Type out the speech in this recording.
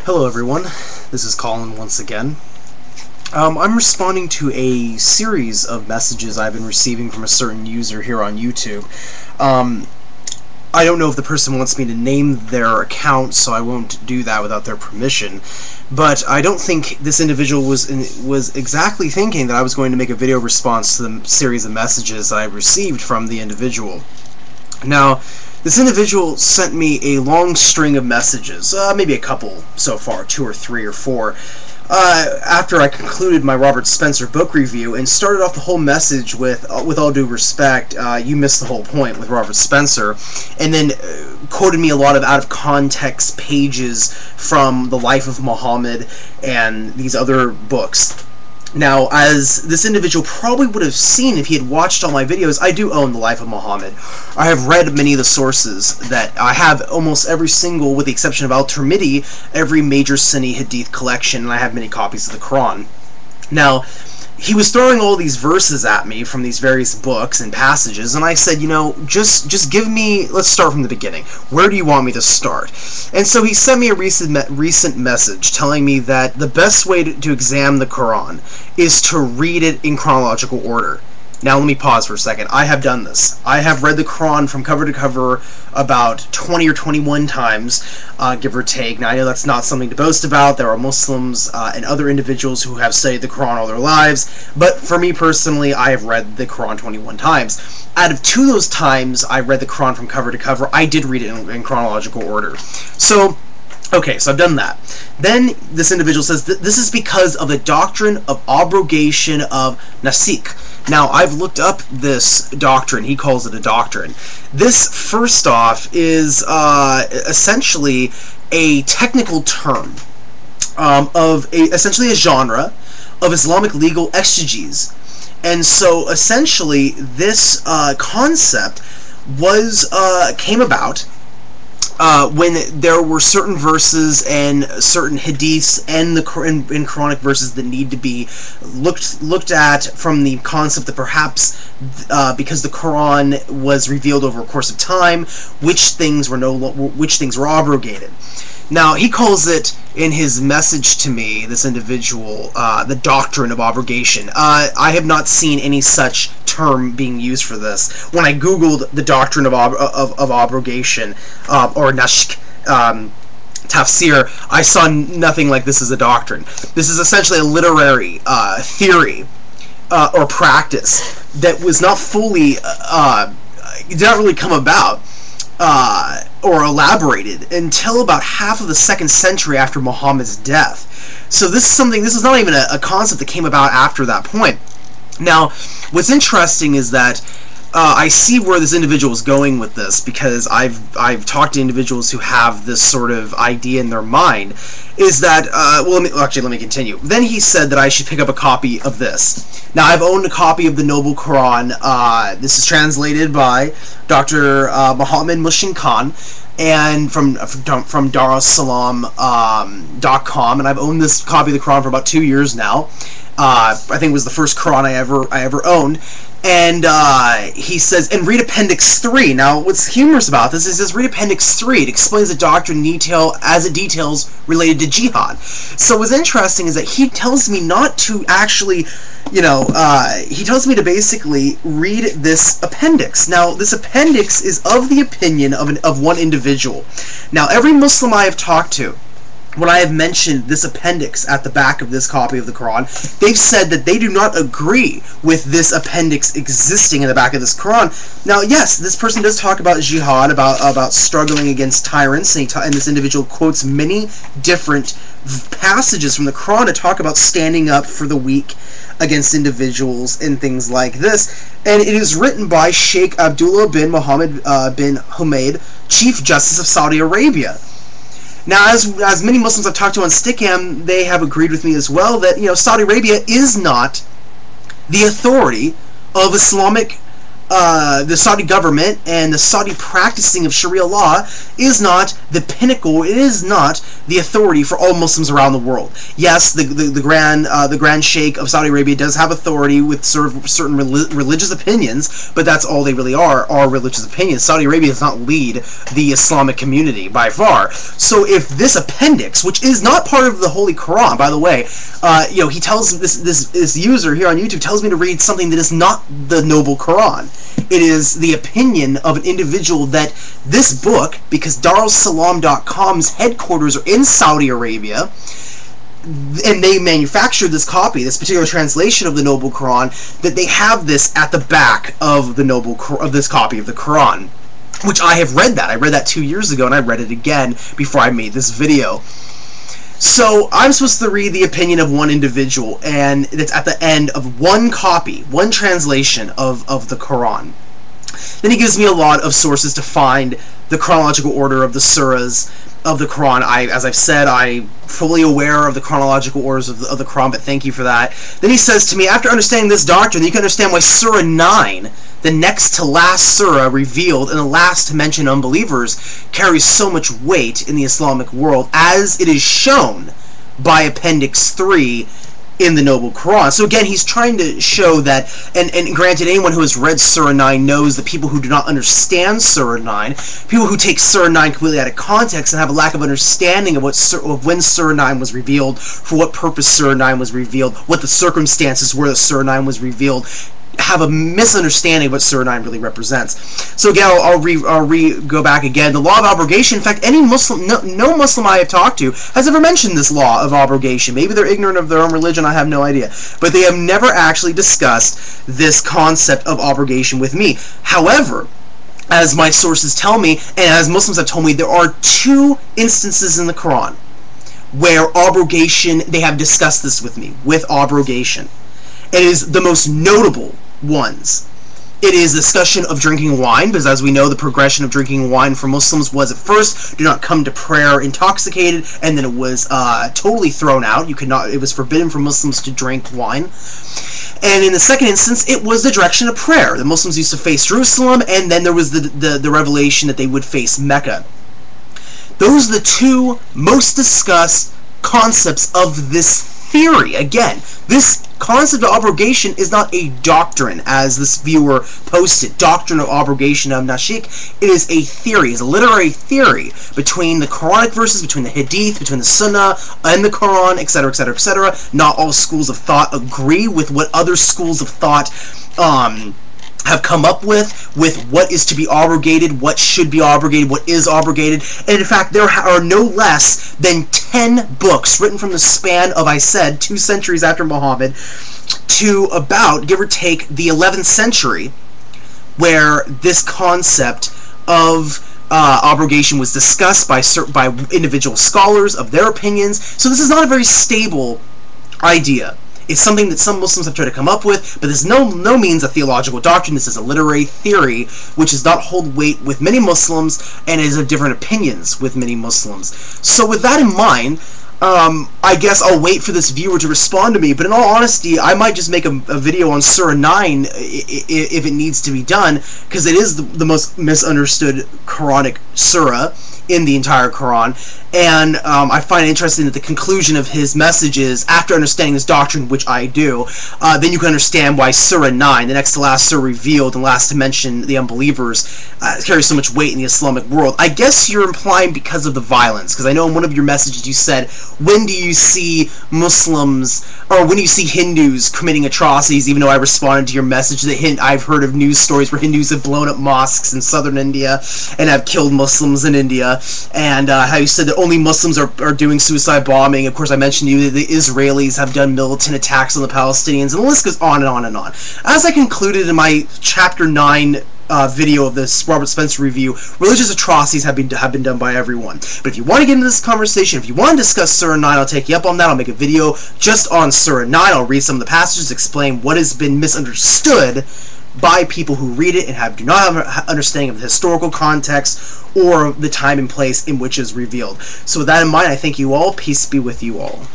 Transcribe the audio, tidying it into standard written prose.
Hello everyone, this is Colin once again. I'm responding to a series of messages I've been receiving from a certain user here on YouTube. I don't know if the person wants me to name their account, so I won't do that without their permission, but I don't think this individual was exactly thinking that I was going to make a video response to the series of messages that I received from the individual. Now, this individual sent me a long string of messages, maybe a couple so far, 2 or 3 or 4, after I concluded my Robert Spencer book review, and started off the whole message with all due respect, you missed the whole point with Robert Spencer, and then quoted me a lot of out-of-context pages from The Life of Muhammad and these other books. Now, as this individual probably would have seen if he had watched all my videos, I do own The Life of Muhammad. I have read many of the sources that I have almost every single, with the exception of Al-Tirmidhi, every major Sunni Hadith collection, and I have many copies of the Quran. Now, he was throwing all these verses at me from these various books and passages, and I said, you know, just give me, let's start from the beginning. Where do you want me to start? And so he sent me a recent message telling me that the best way to examine the Quran is to read it in chronological order. Now let me pause for a second. I have done this. I have read the Quran from cover to cover about 20 or 21 times, give or take. Now I know that's not something to boast about. There are Muslims and other individuals who have studied the Quran all their lives, but for me personally, I have read the Quran 21 times. Out of 2 of those times I read the Quran from cover to cover, I did read it in chronological order. So, okay, so I've done that. Then this individual says this is because of the doctrine of abrogation of nasikh. Now, I've looked up this doctrine. He calls it a doctrine. This, first off, is essentially a technical term of essentially a genre of Islamic legal exegesis. And so, essentially, this concept was came about when there were certain verses and certain hadiths and the Quranic verses that need to be looked at from the concept that perhaps because the Quran was revealed over a course of time, which things were abrogated. Now, he calls it, in his message to me, this individual, the doctrine of abrogation. I have not seen any such term being used for this. When I googled the doctrine of abrogation, or nashk, tafsir, I saw nothing like this as a doctrine. This is essentially a literary theory or practice that was not fully, did not really come about or elaborated until about half of the 2nd century after Muhammad's death. So this is not even a concept that came about after that point. Now, what's interesting is that I see where this individual is going with this, because I've talked to individuals who have this sort of idea in their mind, is that, well, let me continue. Then he said that I should pick up a copy of this. Now, I've owned a copy of the Noble Quran. This is translated by Dr. Muhammad Mushin Khan, and from darussalam.com, and I've owned this copy of the Quran for about 2 years now. I think it was the first Quran I ever owned. And he says, and read Appendix 3. Now, what's humorous about this is, he says, read Appendix 3. It explains the doctrine in detail as it details related to jihad. So what's interesting is that he tells me not to actually, he tells me to basically read this appendix. Now, this appendix is of the opinion of one individual. Now, every Muslim I have talked to, when I have mentioned this appendix at the back of this copy of the Quran, they've said that they do not agree with this appendix existing in the back of this Quran. Now, yes, this person does talk about jihad, about struggling against tyrants, and this individual quotes many different passages from the Quran to talk about standing up for the weak against individuals and things like this. And it is written by Sheikh Abdullah bin Muhammad bin Humaid, Chief Justice of Saudi Arabia. Now, as many Muslims I've talked to on Stickam, they have agreed with me as well that, Saudi Arabia is not the authority of Islamic the Saudi government and the Saudi practicing of Sharia law is not the pinnacle. It is not the authority for all Muslims around the world. Yes, the Grand Sheikh of Saudi Arabia does have authority with certain religious opinions, but that's all they really are religious opinions. Saudi Arabia does not lead the Islamic community by far. So if this appendix, which is not part of the Holy Quran, by the way, he tells this user here on YouTube tells me to read something that is not the Noble Quran. It is the opinion of an individual that this book, because Darussalam.com's headquarters are in Saudi Arabia, and they manufactured this copy, this particular translation of the Noble Quran, that they have this at the back of this copy of the Quran, which I have read that. I read that 2 years ago, and I read it again before I made this video. So I'm supposed to read the opinion of one individual, and it's at the end of one copy, one translation of the Quran. Then he gives me a lot of sources to find the chronological order of the surahs of the Quran. As I've said, I'm fully aware of the chronological orders of the Quran, but thank you for that. Then he says to me, after understanding this doctrine, you can understand why Surah 9, the next to last surah revealed and the last to mention unbelievers, carries so much weight in the Islamic world, as it is shown by Appendix 3 in the Noble Quran. So again, he's trying to show that, and granted, anyone who has read Surah 9 knows that people who do not understand Surah 9, people who take Surah 9 completely out of context and have a lack of understanding of when Surah 9 was revealed, for what purpose Surah 9 was revealed, what the circumstances were that Surah 9 was revealed, have a misunderstanding of what Surah 9 really represents. So again, I'll go back again. The law of abrogation, in fact, any Muslim, no Muslim I have talked to has ever mentioned this law of abrogation. Maybe they're ignorant of their own religion, I have no idea. But they have never actually discussed this concept of abrogation with me. However, as my sources tell me, and as Muslims have told me, there are 2 instances in the Quran where abrogation, they have discussed this with me, with abrogation. It is the most notable ones. It is discussion of drinking wine, because as we know, the progression of drinking wine for Muslims was at first, do not come to prayer intoxicated, and then it was totally thrown out. You could not, it was forbidden for Muslims to drink wine. And in the second instance, it was the direction of prayer. The Muslims used to face Jerusalem, and then there was the revelation that they would face Mecca. Those are the 2 most discussed concepts of this theory. Again, this concept of abrogation is not a doctrine, as this viewer posted, doctrine of abrogation of Nashik. It is a theory, it's a literary theory between the Quranic verses, between the Hadith, between the Sunnah and the Quran, etc., etc., etc. Not all schools of thought agree with what other schools of thought have come up with what is to be abrogated, what should be abrogated, what is abrogated. And in fact, there are no less than 10 books written from the span of, I said, 2 centuries after Muhammad to about, give or take, the 11th century, where this concept of abrogation was discussed by individual scholars of their opinions. So this is not a very stable idea. It's something that some Muslims have tried to come up with, but this is no means a theological doctrine. This is a literary theory which does not hold weight with many Muslims and is of different opinions with many Muslims. So with that in mind, I guess I'll wait for this viewer to respond to me, but in all honesty, I might just make a video on Surah 9 if it needs to be done, because it is the most misunderstood Quranic surah in the entire Quran, and I find it interesting that the conclusion of his message is, after understanding this doctrine, which I do, then you can understand why Surah 9, the next to last surah revealed and last to mention the unbelievers, carries so much weight in the Islamic world. I guess you're implying because of the violence, because I know in one of your messages you said, when do you see Muslims, or when do you see Hindus committing atrocities, even though I responded to your message that I've heard of news stories where Hindus have blown up mosques in southern India and have killed Muslims in India, and how you said that only Muslims are doing suicide bombing. Of course, I mentioned to you that the Israelis have done militant attacks on the Palestinians, and the list goes on and on and on. As I concluded in my Chapter 9 video of this Robert Spencer review, religious atrocities have been done by everyone. But if you want to get into this conversation, if you want to discuss Surah 9, I'll take you up on that. I'll make a video just on Surah 9. I'll read some of the passages, explain what has been misunderstood by people who read it and do not have an understanding of the historical context or the time and place in which it is revealed. So with that in mind, I thank you all. Peace be with you all.